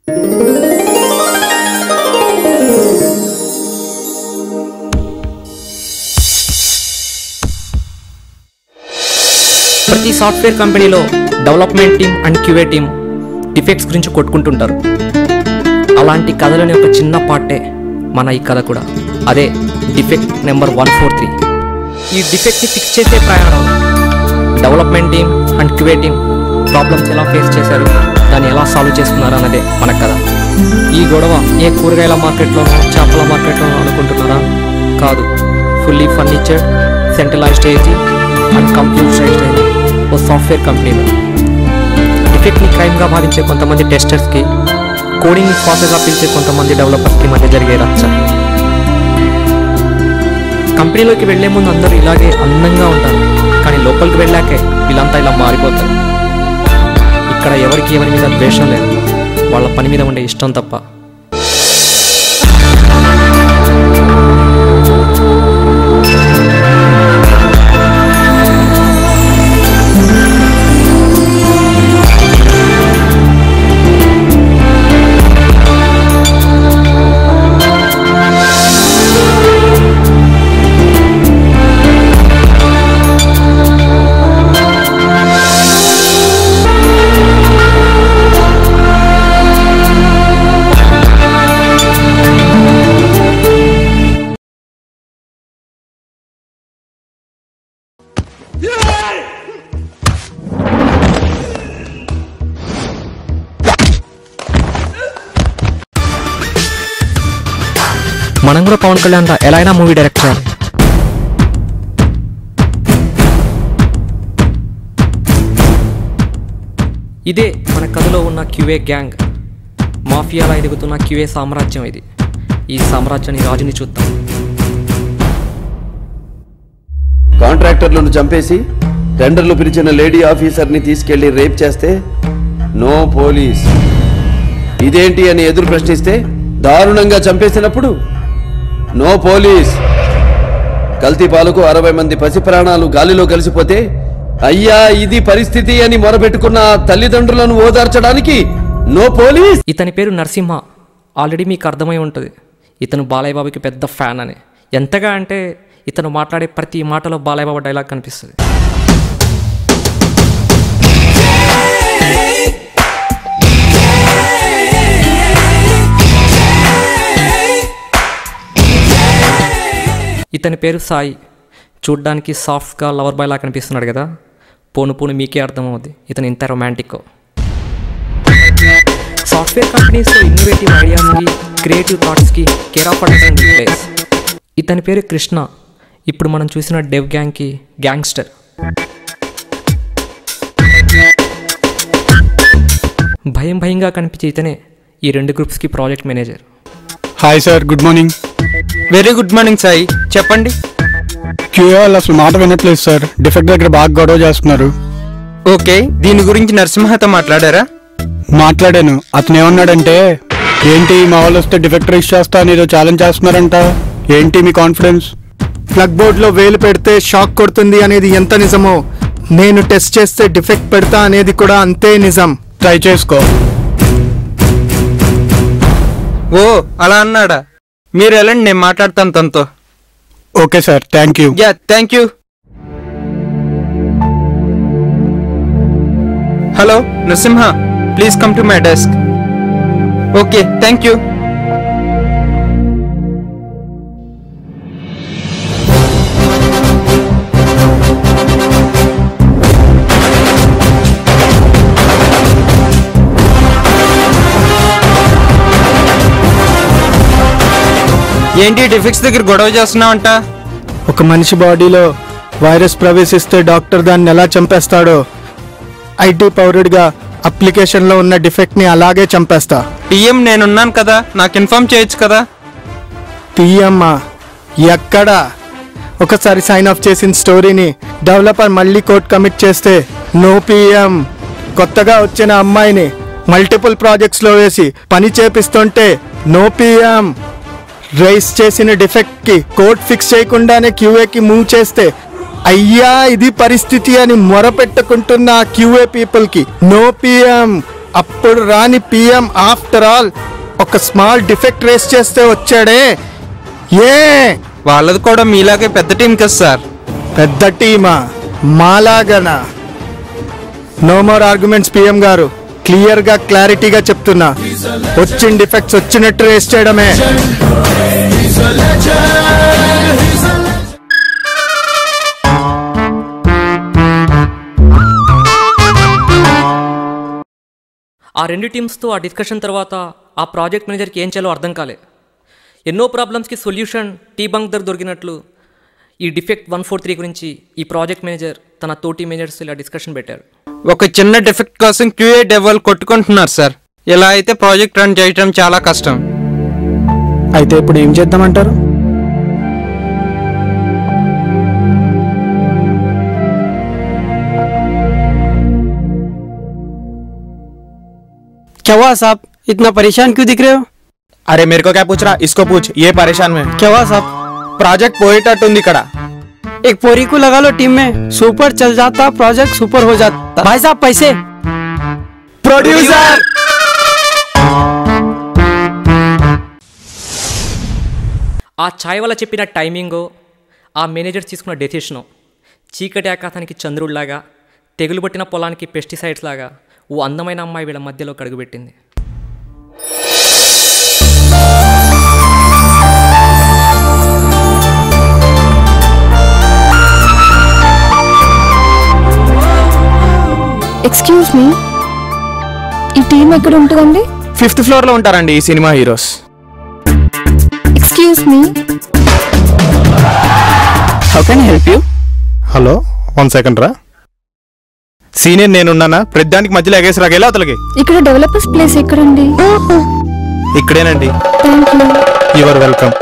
ప్రతి సాఫ్ట్వేర్ కంపెనీలో development team and QA team defects గురించి కొట్టుకుంటుంటారు. అలాంటి కథలోని ఒక చిన్న పార్టే మన ఈ కథ కూడా. అదే డిఫెక్ట్ నెంబర్ 143. ఈ డిఫెక్ట్ని ఫిక్స్ చేసే ప్రయాణం development team and QA team problems ఎలా ఫేస్ చేశారు, దాన్ని ఎలా సాల్వ్ చేసుకున్నారు అన్నదే మన కథ. ఈ గొడవ ఏ కూరగాయల మార్కెట్లోనో చేపల మార్కెట్లోనో అనుకుంటున్నారా? కాదు, fully furnished, centralized AC and computerized అయింది ఓ సాఫ్ట్వేర్ కంపెనీలో. డిఫెక్ట్ని క్రైమ్గా భావించే కొంతమంది టెస్టర్స్కి, కోడింగ్ని ప్రాసెస్గా పిలిచే కొంతమంది డెవలపర్స్కి మధ్య జరిగే రచ్చ. కంపెనీలోకి వెళ్లే ముందు అందరూ ఇలాగే అందంగా ఉంటారు, కానీ లోపలికి వెళ్ళాకే వీళ్ళంతా ఇలా మారిపోతారు. ఇక్కడ ఎవరికి ఎవరి మీద ద్వేషం లేదు, వాళ్ళ పని మీద ఉండే ఇష్టం తప్ప. మనం కూడా పవన్ కళ్యాణ్ ఎలా అయినా మూవీ డైరెక్ట్ చేయాలి. ఇదే మన కథలో ఉన్న క్యూఏ గ్యాంగ్. మాఫియాలా ఎదుగుతున్న క్యూఏ సామ్రాజ్యం ఇది. ఈ సామ్రాజ్యాన్ని రాజుని చూద్దాం. కాంట్రాక్టర్లను చంపేసి టెండర్లు పిలిచిన లేడీ ఆఫీసర్ని తీసుకెళ్లి రేప్ చేస్తే నో పోలీస్, ఇదేంటి అని ఎదురు ప్రశ్నిస్తే దారుణంగా చంపేసినప్పుడు నో పోలీస్. కల్తీ పాలకు 60 మంది పసి ప్రాణాలు గాలిలో కలిసిపోతే అయ్యా ఇది పరిస్థితి అని మొరపెట్టుకున్న తల్లిదండ్రులను ఓదార్చడానికి నో పోలీస్. ఇతని పేరు నరసింహ. ఆల్రెడీ మీకు అర్థమై ఉంటుంది ఇతను బాలయ్య బాబుకి పెద్ద ఫ్యాన్ అని. ఎంతగా అంటే ఇతను మాట్లాడే ప్రతి మాటలో బాలయ్య బాబు డైలాగ్ కనిపిస్తుంది. ఇతని పేరు సాయి. చూడ్డానికి సాఫ్ట్గా లవర్ బాయ్ లా కనిపిస్తున్నాడు కదా. పోను పోను మీకే అర్థమవుద్ది ఇతను ఇంత రొమాంటిక్. సాఫ్ట్వేర్ కంపెనీస్లో ఇన్నోవేటివ్ ఐడియాస్కి, క్రియేటివ్ థాట్స్కి కేర్ ఆఫ్ అటెండింగ్ ప్లేస్. ఇతని పేరు కృష్ణ. ఇప్పుడు మనం చూసిన డెవ్ గ్యాంగ్కి గ్యాంగ్స్టర్. భయం భయంగా కనిపించే ఇతనే ఈ 2 గ్రూప్స్కి project manager. Hi sir, good morning. Very good morning Sai, చెప్పండి. క్యూఏ వాళ్ళు అసలు మాట వినట్లేదు సార్. డిఫెక్ట్ దగ్గర బాగా గొడవ చేస్తున్నారు. ఓకే, దీని గురించి నరసింహతో మాట్లాడారా? మాట్లాడాను. అతను ఏమన్నాడంటే, ఏంటి మా వాళ్ళు వస్తే డిఫెక్ట్ రైజ్ చేస్తా అని ఏదో ఛాలెంజ్ చేస్తున్నారంట. ఏంటి మీ కాన్ఫిడెన్స్? ప్లగ్ బోర్డ్లో వేలు పెడితే షాక్ కొడుతుంది అనేది ఎంత నిజమో, నేను టెస్ట్ చేస్తే డిఫెక్ట్ పెడతా అనేది కూడా అంతే నిజం. ట్రై చేసుకో. ఓ అలా అన్నాడా? మీరు వెళ్ళండి, నేను మాట్లాడతాను తనతో. Okay sir, thank you. Yeah thank you. Hello Narasimha, please come to my desk. Okay thank you. ఏంటి డిఫెక్ట్స్ దగ్గర గొడవ చేస్తున్నావంట? ఒక మనిషి బాడీలో వైరస్ ప్రవేశిస్తే డాక్టర్ దాన్ని ఎలా చంపేస్తాడో, ఐటీ పౌరుడిగా అప్లికేషన్లో ఉన్న డిఫెక్ట్ని అలాగే చంపేస్తా. టీఎం నేనున్నాను కదా, నాకు ఇన్ఫార్మ్ చేయొచ్చు కదా. టీఎమ్మా ఎక్కడా? ఒకసారి సైన్ ఆఫ్ చేసిన స్టోరీని డెవలపర్ మళ్ళీ కోర్ట్ కమిట్ చేస్తే నో పిఎం. కొత్తగా వచ్చిన అమ్మాయిని మల్టిపుల్ ప్రాజెక్ట్స్లో వేసి పని చేపిస్తుంటే నో పిఎం. రైస్ చేసిన డిఫెక్ట్కి కోడ్ ఫిక్స్ చేయకుండానే క్యూఏకి మూవ్ చేస్తే అయ్యా ఇది పరిస్థితి అని మొరపెట్టుకుంటున్న క్యూఏ పీపుల్కి నో పిఎం. అప్పుడు రాని పిఎం ఆఫ్టర్ ఆల్ ఒక స్మాల్ డిఫెక్ట్ రేస్ చేస్తే వచ్చాడే. ఏ వాళ్ళది కూడా మీలాగే పెద్ద టీం కదా సార్. పెద్ద టీమా? మాలాగనా? నో మోర్ ఆర్గ్యుమెంట్స్ పిఎం గారు. క్లియర్ గా క్లారిటీగా చెప్తున్నా, వచ్చిన డిఫెక్ట్స్ వచ్చినట్టు రేస్ చేయడమే. ఆ రెండు టీమ్స్తో ఆ డిస్కషన్ తర్వాత ఆ ప్రాజెక్ట్ మేనేజర్కి ఏం చేయాలో అర్థం కాలే. ఎన్నో ప్రాబ్లమ్స్కి సొల్యూషన్ టీ బంక్ దగ్గర దొరికినట్లు ఈ డిఫెక్ట్ 143 గురించి ఈ ప్రాజెక్ట్ మేనేజర్ తన తోటి మేనేజర్స్ ఇలా డిస్కషన్ పెట్టారు. ఒక చిన్న డిఫెక్ట్ కోసం క్యూఏ డెవల్ కొట్టుకుంటున్నారు సార్. ఇలా అయితే ప్రాజెక్ట్ రన్ చేయడం చాలా కష్టం. అయితే ఇప్పుడు ఏం చేద్దామంటారు? क्या हुआ साहब, इतना परेशान क्यों दिख रहे हो? अरे मेरे को क्या पूछ रहा, इसको पूछ, ये परेशान में। क्या हुआ साहब? ప్రాజెక్ట్ పోయేటట్టుంది ఇక్కడ. एक पोरी को लगा लो टीम में, सुपर चल जाता, प्रोजेक्ट सुपर हो जाता. भाई साहब पैसे. प्रोड्यूसर ఆ ఛాయ్ వల్ల చెప్పిన టైమింగో ఆ మేనేజర్ తీసుకున్న డెసిషను చీకటి ఆకాశానికి చంద్రుడిలాగా, తెగులు పట్టిన పొలానికి పెస్టిసైడ్స్ లాగా ఓ అందమైన అమ్మాయి వీళ్ళ మధ్యలో కడుగుపెట్టింది. ఎక్స్క్యూజ్ మీ, ఈ టీం ఎక్కడ ఉంటుందండి? 5th ఫ్లోర్ లో ఉంటారండి ఈ cinema heroes. Excuse me, How can I help you? Hello 1 second రా. సీనియర్ నేనున్నానా, ప్రతిదానికి మధ్యలో ఎగేసి రాగేలా అతలకి. ఇక్కడ డెవలపర్స్ ప్లేస్ ఎక్కడండి? ఇక్కడేనండి. Thank you. Your welcome.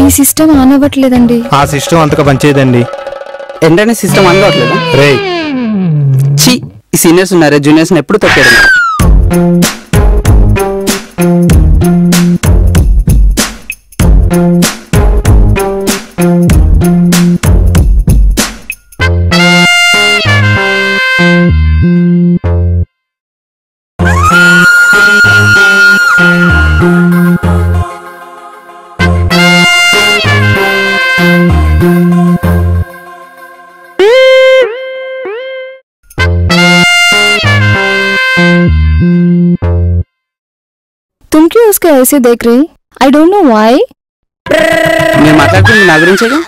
ఈ సిస్టమ్ ఆన్ అవ్వట్లేదండి. ఆ సిస్టమ్ అంతగా పనిచేయదండి. ఏంటనే సిస్టమ్ ఆన్ కావట్లేదా? రే ఛీ, ఈ సీనియర్స్ ఉన్నారే, జూనియర్స్ ఎప్పుడు తొక్కాడు. तुम क्यों उसको ऐसे देख रही? I don't know why. నేను మాట్లాడుతుంది నా గురించేగా.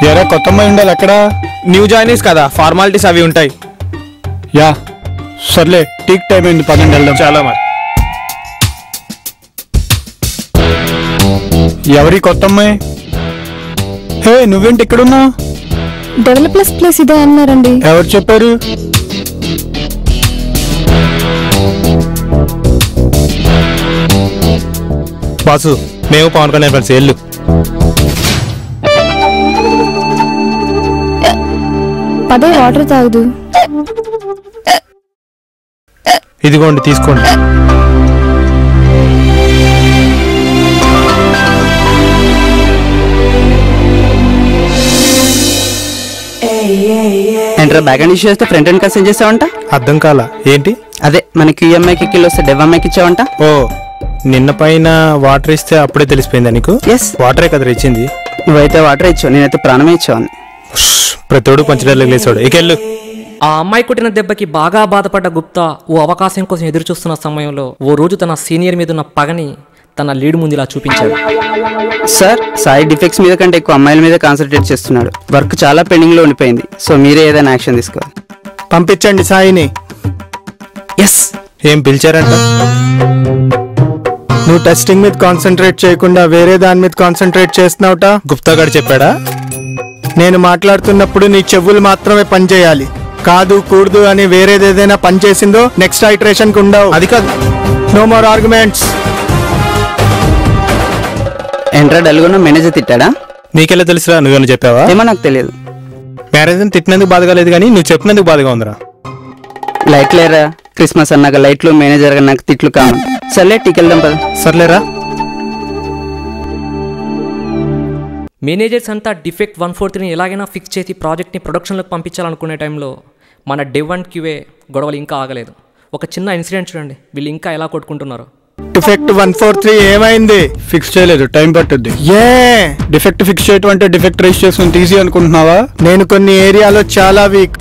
ఎరా కొత్త అమ్మాయి ఉండాలి ఎక్కడ? న్యూ జాయినీస్ కదా, ఫార్మాలిటీస్ అవి ఉంటాయి. యా సర్లే, టీక్ టైం అయింది, పదండి వెళ్దాం. చాలా మరి. ఎవరి కొత్త అమ్మాయి? హే నువ్వేంటి ఇక్కడున్నా? డెవలపర్స్ ప్లేస్ ఇదే అన్నారండి. ఎవరు చెప్పారు? బాసు, మేము పవన్ కళ్యాణ్ ఫ్రెండ్స్. వెళ్ళు. పదే వాటర్ తాగదు. ఇదిగోండి తీసుకోండి. ఏంట్రా బ్యాక్ అండ్ ఇష్యూ చేస్తే ఫ్రంట్ అండ్ కస్ ఏం చేసావంట? అర్థం కాల. ఏంటి? అదే మనకి ఈఎంఐకి కిలో వస్తే డెవ్ఎంఐకి ఇచ్చావంట. ఓ, నిన్న పైన వాటర్ ఇస్తే అప్పుడే తెలిసిపోయిందా నీకు? ఎస్, వాటరే కదా ఇచ్చింది. నువ్వైతే వాటర్ ఇచ్చావు, నేనైతే ప్రాణమే ఇచ్చావు. ప్రతోడు పంచడాలు లేసాడు. ఇకెళ్ళు. ఆ అమ్మాయి కొట్టిన దెబ్బకి బాగా బాధపడ్డ గుప్తా ఓ అవకాశం కోసం ఎదురు చూస్తున్న సమయంలో ఓ రోజు తన సీనియర్ మీద ఉన్న పగని తన లీడ్ ముందు ఇలా చూపించాడు. సార్, సాయి డిఫెక్ట్స్ మీద కంటే ఎక్కువ అమ్మాయిల మీద కాన్సన్ట్రేట్ చేస్తున్నాడు. వర్క్ చాలా పెండింగ్ లో ఉండిపోయింది. సో మీరే ఏదైనా యాక్షన్ తీసుకోవాలి. పంపించండి సాయిని. ఎస్. ఏం పిలిచారంట? నువ్వు టెస్టింగ్ మీద కాన్సన్ట్రేట్ చేయకుండా వేరే దాని మీద కాన్సన్ట్రేట్ చేస్తున్నావుట. గుప్తా గారు చెప్పాడా? నేను మాట్లాడుతున్నప్పుడు నీ చెవులు మాత్రమే పనిచేయాలి. కాదు కూడదు అని వేరేదేదైనా పని చేసిందో నెక్స్ట్ ఐటరేషన్ కు ఉండవు. అది కాదు. No more arguments. ఎంట్రా డల్గొన్న మేనేజర్ తిట్టాడా? నీకెలా తెలుసురా? నువ్వేనా చెప్పావా? ఏమో నాకు తెలియదు. మ్యారేజ్ తిట్టినందుకు బాధగా లేదు కానీ నువ్వు చెప్పినందుకు బాధగా ఉందిరా. లైట్ లేరా, క్రిస్మస్ అన్నాక లైట్లు, మేనేజర్ నాకు తిట్లు కావాలి. సర్లే టీకి వెళ్దాం పద. సర్లేరా. మేనేజర్స్ అంతా డిఫెక్ట్ 143ని ఎలాగైనా ఫిక్స్ చేసి ప్రాజెక్ట్ని ప్రొడక్షన్లోకి పంపించాలనుకునే టైంలో మన డెవ్ అండ్ క్యూఏ గొడవలు ఇంకా ఆగలేదు. ఒక చిన్న ఇన్సిడెంట్ చూడండి, వీళ్ళు ఇంకా ఎలా కొట్టుకుంటున్నారు. డిఫెక్ట్ 143 ఏమైంది? ఫిక్స్ చేయలేదు, టైం పట్టుద్ది. ఏ డిఫెక్ట్ ఫిక్స్ చేయటం అంటే డిఫెక్ట్ రిజిస్ట్రేషన్ తీసి అనుకుంటున్నావా? నేను కొన్ని ఏరియాలో చాలా వీక్,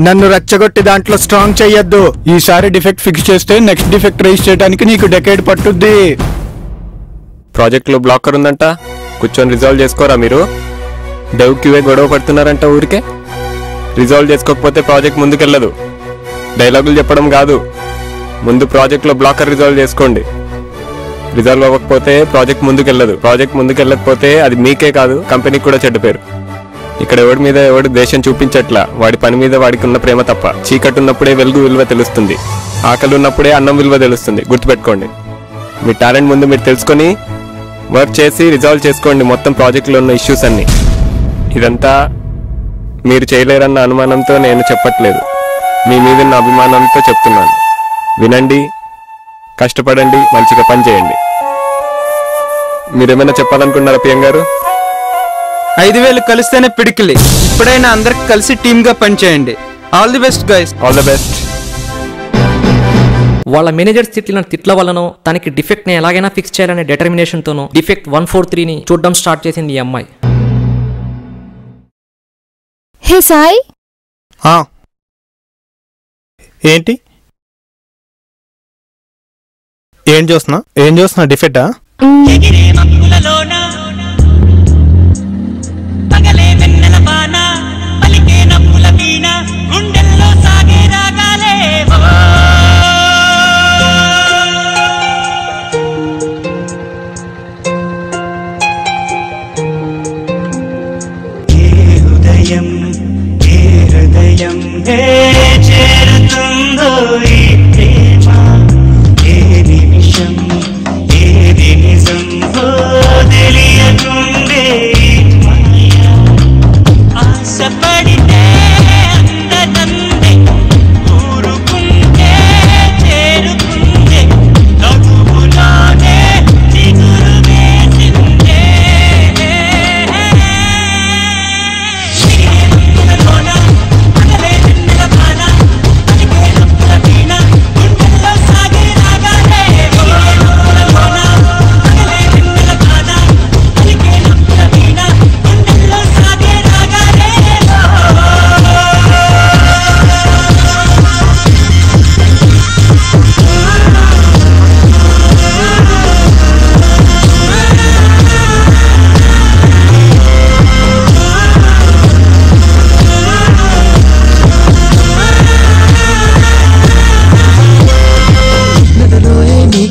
నన్ను రచ్చగొట్టి దాంట్లో స్ట్రాంగ్ చెయ్యొద్దు. ఈసారి డిఫెక్ట్ ఫిక్స్ చేస్తే నెక్స్ట్ డిఫెక్ట్ రైజ్ చేయడానికి నీకు డెకేడ్ పట్టుద్ది. ప్రాజెక్ట్లో బ్లాకర్ ఉందంట, కూర్చొని రిజాల్వ్ చేసుకోరా మీరు? డెవ్ క్యూఏ గొడవ పడుతున్నారంట ఊరికే. రిజాల్వ్ చేసుకోకపోతే ప్రాజెక్ట్ ముందుకెళ్ళదు. డైలాగులు చెప్పడం కాదు, ముందు ప్రాజెక్ట్లో బ్లాకర్ రిజాల్వ్ చేసుకోండి. రిజాల్వ్ అవ్వకపోతే ప్రాజెక్ట్ ముందుకెళ్ళదు. ప్రాజెక్ట్ ముందుకెళ్ళకపోతే అది మీకే కాదు, కంపెనీకి కూడా చెడ్డ పేరు. ఇక్కడ ఎవడి మీద ఎవడు దేశం చూపించట్లా, వాడి పని మీద వాడికి ఉన్న ప్రేమ తప్ప. చీకటి ఉన్నప్పుడే వెలుగు విలువ తెలుస్తుంది, ఆకలి ఉన్నప్పుడే అన్నం విలువ తెలుస్తుంది. గుర్తుపెట్టుకోండి. మీ టాలెంట్ ముందు మీరు తెలుసుకొని వర్క్ చేసి రిజాల్వ్ చేసుకోండి మొత్తం ప్రాజెక్టులో ఉన్న ఇష్యూస్ అన్నీ. ఇదంతా మీరు చేయలేరన్న అనుమానంతో నేను చెప్పట్లేదు, మీ మీద ఉన్న అభిమానంతో చెప్తున్నాను. వినండి, కష్టపడండి, మంచిగా పని చేయండి. మీరేమైనా చెప్పాలనుకున్నారా పిఎం గారు? 5,000 కలిస్తేనే పిడికిలి. ఇప్పుడైనా అందరికి కలిసి టీమ్గా పనిచేయండి. All the best guys. All the best. వాళ్ళ మేనేజర్స్ తిట్టిన తిట్ల వల్లనో తనకి డిఫెక్ట్ని ఎలాగైనా ఫిక్స్ చేయాలనే డిటర్మినేషన్తోనో డిఫెక్ట్ 143ని చూడడం స్టార్ట్ చేసింది ఈ అమ్మాయి. హే సాయి, ఏంటి ఏం చూస్తున్నా డిఫెక్టా? చేరుతుందో ఈ ప్రేమ, ఏ నిమిషం ఏది నిజం తెలియకుండే మాయ. ఆశపడితే అందదందే, ఊరుకుంటే చేరుకుందే, తగువులోనే చిగురు వేసిందే.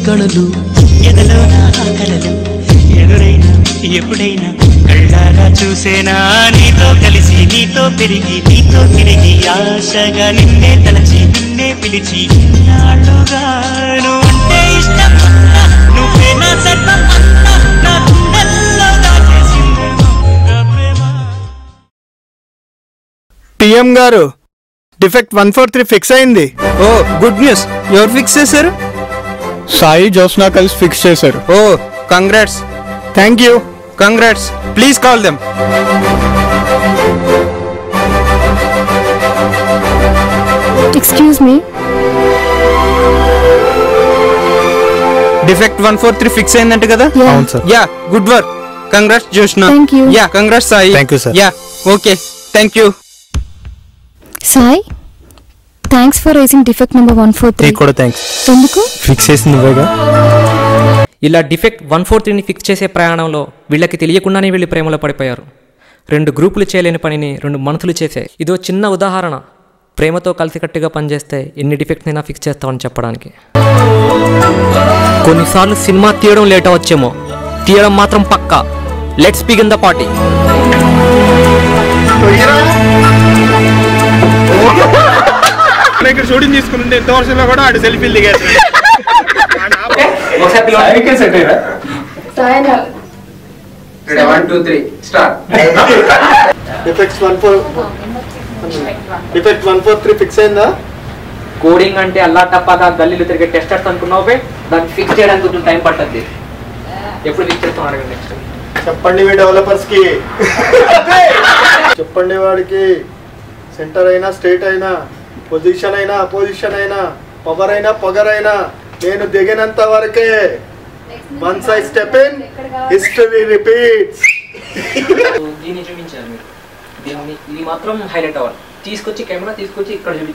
కళలు ఎదలో నా కళలు ఎదురైనా ఎప్పుడైనా కళ్ళారా చూసేనా, నీతో కలిసి నీతో పెరిగి నీతో తిరిగి ఆశగా నిన్నే తలచి నిన్నే పిలిచి నాళ్ళుగాను అంటే ఇష్టం నువ్వే నా సర్వం అన్నా, నా గుండెల్లో దాచేసింది ప్రేమ. పిఎం గారు, డిఫెక్ట్ 143 ఫిక్స్ అయింది. Oh good news. ఎవరు ఫిక్స్ చేశారు? సాయి జోస్నా కలిసి ఫిక్స్ చేశారు. Oh congrats. Thank you. Congrats. Please call them. Excuse me. Defect 143 fix అయిందంట కదా? అవును sir. Yeah, good work. Congrats Joshna. Thank you. Yeah, congrats Sai. Thank you, sir. Yeah, okay, thank you. Sai, thanks for raising defect number 143. కూడా thanks. ఎందుకు? Fix చేసింది నువ్వేగా. ఇలా defect 143ని fix చేసే ప్రయాణంలో వీళ్ళకి తెలియకుండానే వీళ్ళు ప్రేమలో పడిపోయారు. 2 గ్రూపులు చేయలేని పనిని 2 మనసులు చేసే. ఇదో చిన్న ఉదాహరణ, ప్రేమతో కలిసికట్టుగా పనిచేస్తే ఎన్ని డిఫెక్ట్నైనా ఫిక్స్ చేస్తామని చెప్పడానికి. కొన్నిసార్లు సినిమా తీయడం లేట్ అవచ్చేమో, తీయడం మాత్రం పక్కా. Let's begin the party. ఇక్కడ షూటింగ్ తీసుకుంటే ఎంత వర్షంలో కూడా ఆడు సెల్ఫీలు దిగారు. డిఫెక్ట్ 143 ఫిక్స్ అయిందా? కోడింగ్ అంటే అల్లా టప్పాగా గల్లీలు తిరిగే టెస్టర్స్ అనుకున్నావు, దాన్ని ఫిక్స్ చేయడానికి కొంచెం టైం పడుతుంది. ఎప్పుడు రీచ్ చేస్తాం అడగండి నెక్స్ట్. చెప్పండి మీ డెవలపర్స్కి, చెప్పండి వాడికి సెంటర్ అయినా స్టేట్ అయినా పొజిషన్ అయినా అపోజిషన్ అయినా పవర్ అయినా పొగరైనా నేను దిగినంత వరకే. Once I step in history repeats. దీన్ని చూపించారు మీరు, దీన్ని ఇది మాత్రం హైలైట్ అవ్వాలి. తీసుకొచ్చి కెమెరా తీసుకొచ్చి ఇక్కడ చూపించారు.